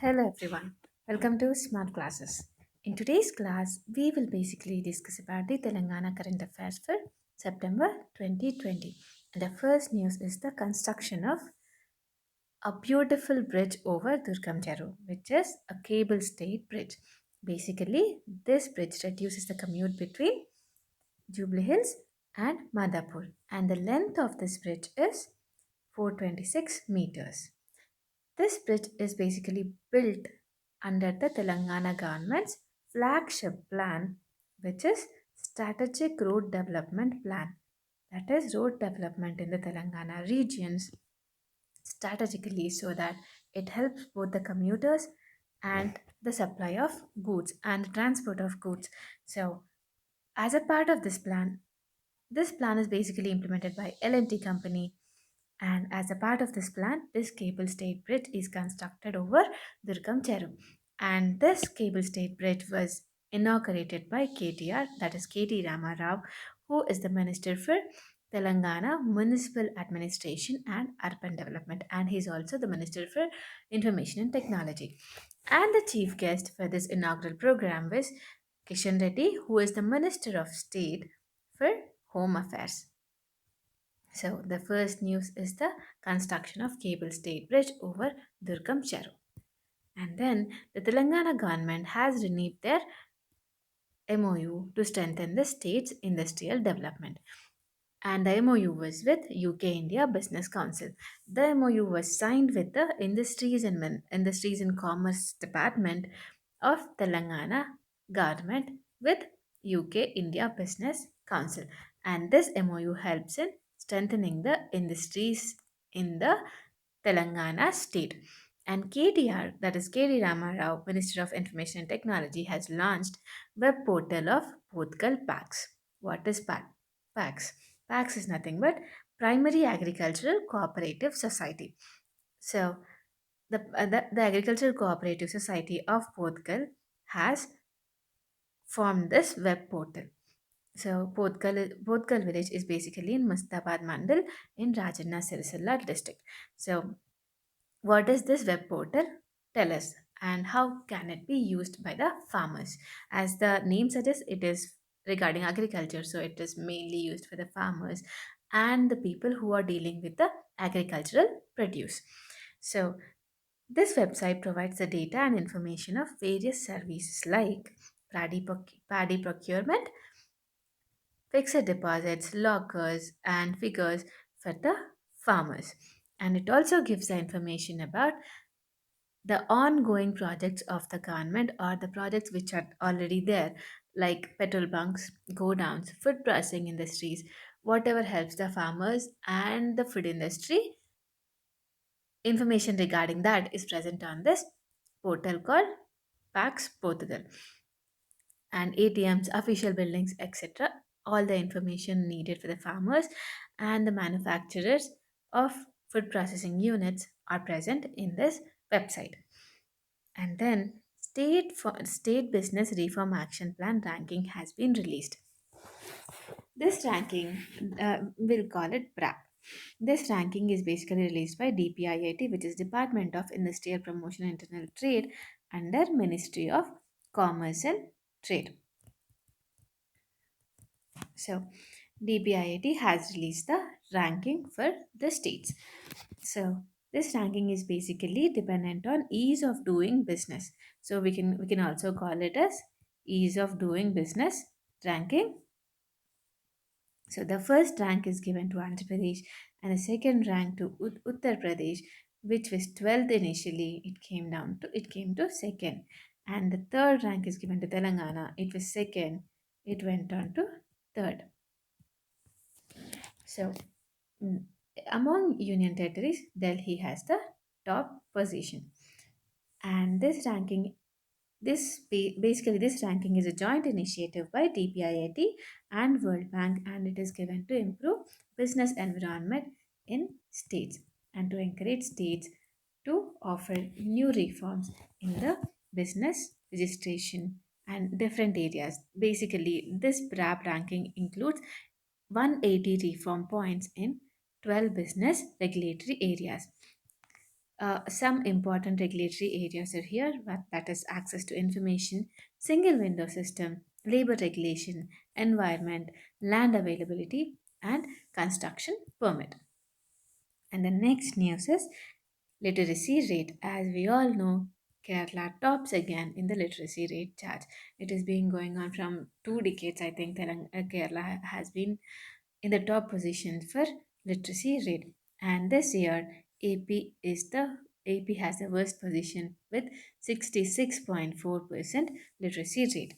Hello everyone. Welcome to Smart Classes. In today's class, we will basically discuss about the Telangana current affairs for September 2020. And the first news is the construction of a beautiful bridge over Durgam Cheru, which is a cable stayed bridge. Basically, this bridge reduces the commute between Jubilee Hills and Madhapur, and the length of this bridge is 426 meters. This bridge is basically built under the Telangana government's flagship plan, which is Strategic Road Development Plan. That is road development in the Telangana regions strategically so that it helps both the commuters and the supply of goods and the transport of goods. So, as a part of this plan is basically implemented by L&T company, and as a part of this plan, this cable stayed bridge is constructed over Durgam Cheru. And this cable stayed bridge was inaugurated by KTR, that is KT Rama Rao, who is the Minister for Telangana Municipal Administration and Urban Development, and he's also the Minister for Information and Technology. And the chief guest for this inaugural program was Kishan Reddy, who is the Minister of State for Home Affairs. So the first news is the construction of cable stayed bridge over Durgam Cheru. And then the Telangana government has renewed their MOU to strengthen the state's industrial development. And the MOU was with UK India Business Council. The MOU was signed with the Industries and Commerce Department of Telangana government with UK India Business Council. And this MOU helps in strengthening the industries in the Telangana state. And KTR, that is KD Ramarao, Minister of Information and Technology, has launched web portal of Pothkal Packs. What is Packs? Packs is nothing but Primary Agricultural Cooperative Society. So the Agricultural Cooperative Society of Pothkal has formed this web portal. So Pothkal village is basically in Mustabad Mandal in Rajanna Sirisalla district. So what does this web portal tell us and how can it be used by the farmers? As the name suggests, it is regarding agriculture, so it is mainly used for the farmers and the people who are dealing with the agricultural produce. So, this website provides the data and information of various services like paddy procurement, fixed deposits, lockers, and figures for the farmers. And it also gives the information about the ongoing projects of the government or the projects which are already there, like petrol bunks, go downs, food processing industries, whatever helps the farmers and the food industry. Information regarding that is present on this portal called Pax Portugal. And ATMs, official buildings, etc. All the information needed for the farmers and the manufacturers of food processing units are present in this website. And then State Business Reform Action Plan ranking has been released. This ranking, we'll call it BRAP. This ranking is basically released by DPIIT, which is Department of Industrial Promotion and Internal Trade under Ministry of Commerce and Trade. So, DPIIT has released the ranking for the states. So, this ranking is basically dependent on ease of doing business. So, we can also call it as ease of doing business ranking. So, the first rank is given to Andhra Pradesh, and the second rank to Uttar Pradesh, which was 12th initially. It came to second, and the third rank is given to Telangana. It was second. It went on to third. So, mm, among union territories, Delhi has the top position. And basically this ranking is a joint initiative by DPIIT and World Bank, and it is given to improve business environment in states and to encourage states to offer new reforms in the business registration and different areas. Basically, this BRAP ranking includes 180 reform points in 12 business regulatory areas. Some important regulatory areas are here, that is access to information, single window system, labor regulation, environment, land availability, and construction permit. And the next news is literacy rate. As we all know, Kerala tops again in the literacy rate chart. It has been going on from 2 decades. I think Kerala has been in the top position for literacy rate. And this year, AP has the worst position with 66.4% literacy rate.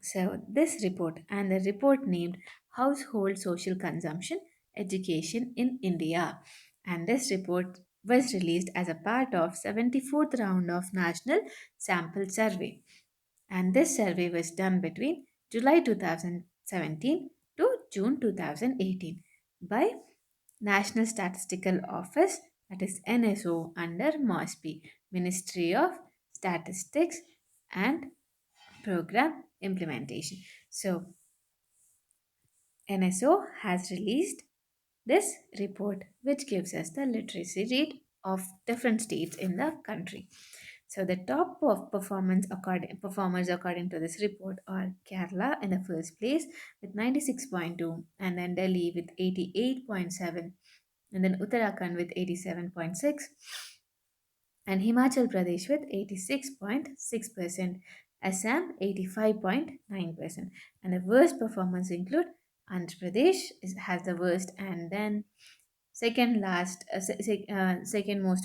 So, this report and the report named Household Social Consumption Education in India. And this report was released as a part of 74th round of National Sample Survey. And this survey was done between July 2017 to June 2018 by National Statistical Office, that is NSO, under MOSPI, Ministry of Statistics and Program Implementation. So, NSO has released this report, which gives us the literacy rate of different states in the country. So, the top of performers according to this report are Kerala in the first place with 96.2, and then Delhi with 88.7, and then Uttarakhand with 87.6, and Himachal Pradesh with 86.6%, Assam 85.9%. And the worst performers include Andhra Pradesh has the worst, and then second most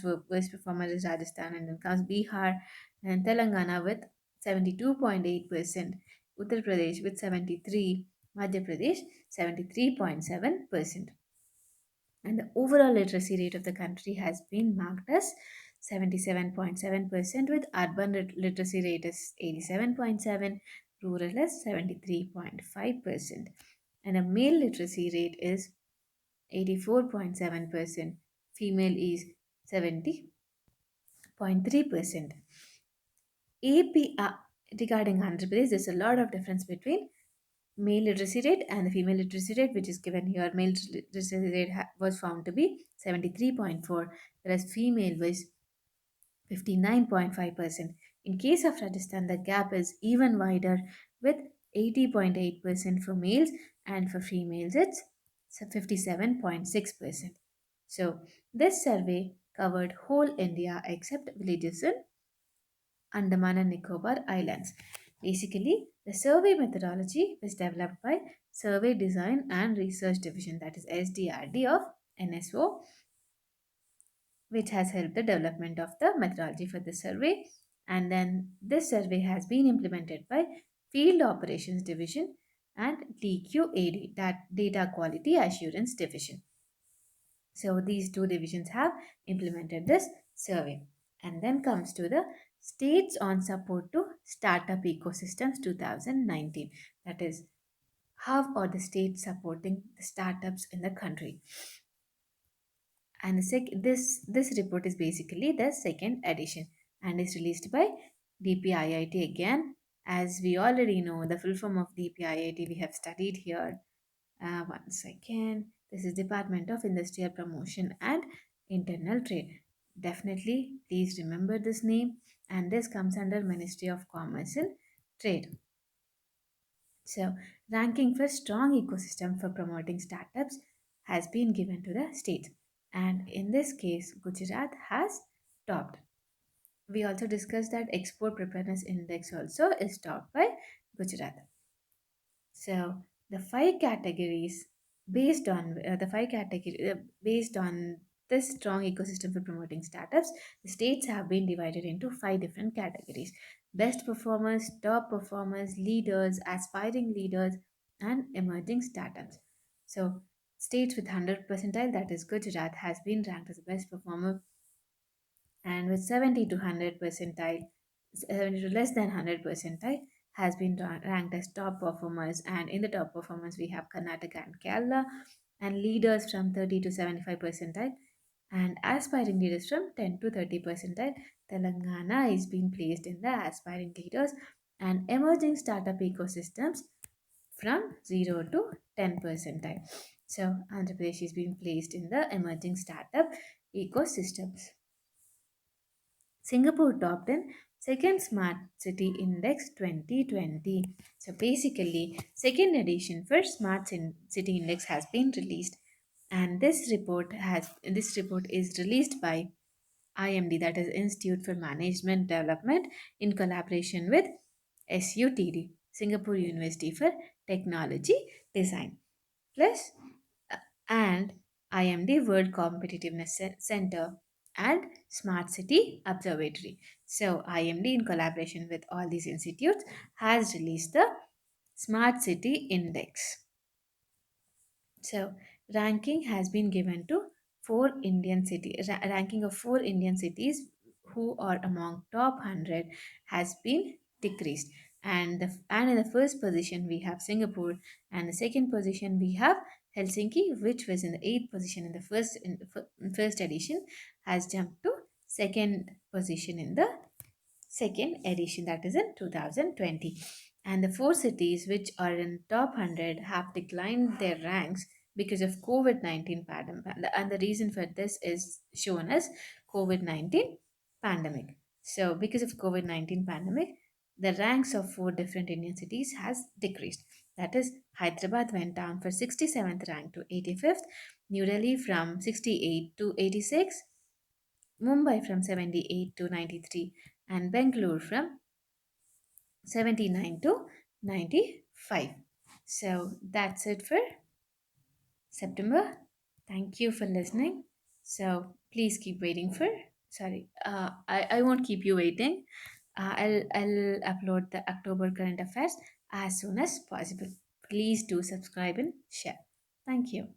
worst performer is Rajasthan, and then comes Bihar and Telangana with 72.8%, Uttar Pradesh with 73, Madhya Pradesh 73.7%. And the overall literacy rate of the country has been marked as 77.7%, with urban literacy rate is 87.7, rural is 73.5%, and a male literacy rate is 84.7%, female is 70.3%. AP regarding Andhra Pradesh, there's a lot of difference between male literacy rate and the female literacy rate, which is given here. Male literacy rate was found to be 73.4, whereas female was 59.5%. In case of Rajasthan, the gap is even wider with 80.8% for males, and for females it's 57.6%. So this survey covered whole India except villages in Andaman and Nicobar Islands. Basically, the survey methodology was developed by Survey Design and Research Division, that is SDRD of NSO, which has helped the development of the methodology for the survey. And then this survey has been implemented by Field Operations Division and DQAD, that Data Quality Assurance Division. So these two divisions have implemented this survey. And then comes to the States on Support to Startup Ecosystems 2019. That is, how are the states supporting the startups in the country? And this report is basically the second edition and is released by DPIIT again. As we already know, the full form of DPIIT we have studied here. One second. This is Department of Industrial Promotion and Internal Trade. Definitely, please remember this name. And this comes under Ministry of Commerce and Trade. So, ranking for strong ecosystem for promoting startups has been given to the states. And in this case, Gujarat has topped. We also discussed that export preparedness index also is topped by Gujarat. So the five categories based on this strong ecosystem for promoting startups, the states have been divided into five different categories: best performers, top performers, leaders, aspiring leaders, and emerging startups. So states with 100 percentile, that is Gujarat, has been ranked as the best performer, and with 70 to 100 percentile, 70 to less than 100 percentile, has been ranked as top performers. And in the top performers we have Karnataka and Kerala, and leaders from 30 to 75 percentile, and aspiring leaders from 10 to 30 percentile. Telangana is being placed in the aspiring leaders, and emerging startup ecosystems from 0 to 10 percentile. So Andhra Pradesh is being placed in the emerging startup ecosystems. Singapore topped in second Smart City Index 2020. So basically, second edition for City Index has been released, and this report is released by IMD, that is Institute for Management Development, in collaboration with SUTD, Singapore University for Technology Design, plus and IMD World Competitiveness Center and Smart City Observatory. So IMD, in collaboration with all these institutes, has released the Smart City Index. So, ranking has been given to ranking of four Indian cities who are among top 100 has been decreased. And in the first position we have Singapore, and the second position we have Helsinki, which was in the eighth position in the first edition, has jumped to second position in the second edition, that is in 2020. And the four cities which are in top 100 have declined their ranks because of COVID-19 pandemic, and the reason for this is shown as COVID-19 pandemic. So because of COVID-19 pandemic, the ranks of four different Indian cities has decreased. That is, Hyderabad went down from 67th rank to 85th, New Delhi from 68 to 86, Mumbai from 78 to 93, and Bangalore from 79 to 95. So that's it for September. Thank you for listening. So please keep waiting for. Sorry, I won't keep you waiting. I'll upload the October current affairs as soon as possible. Please do subscribe and share. Thank you.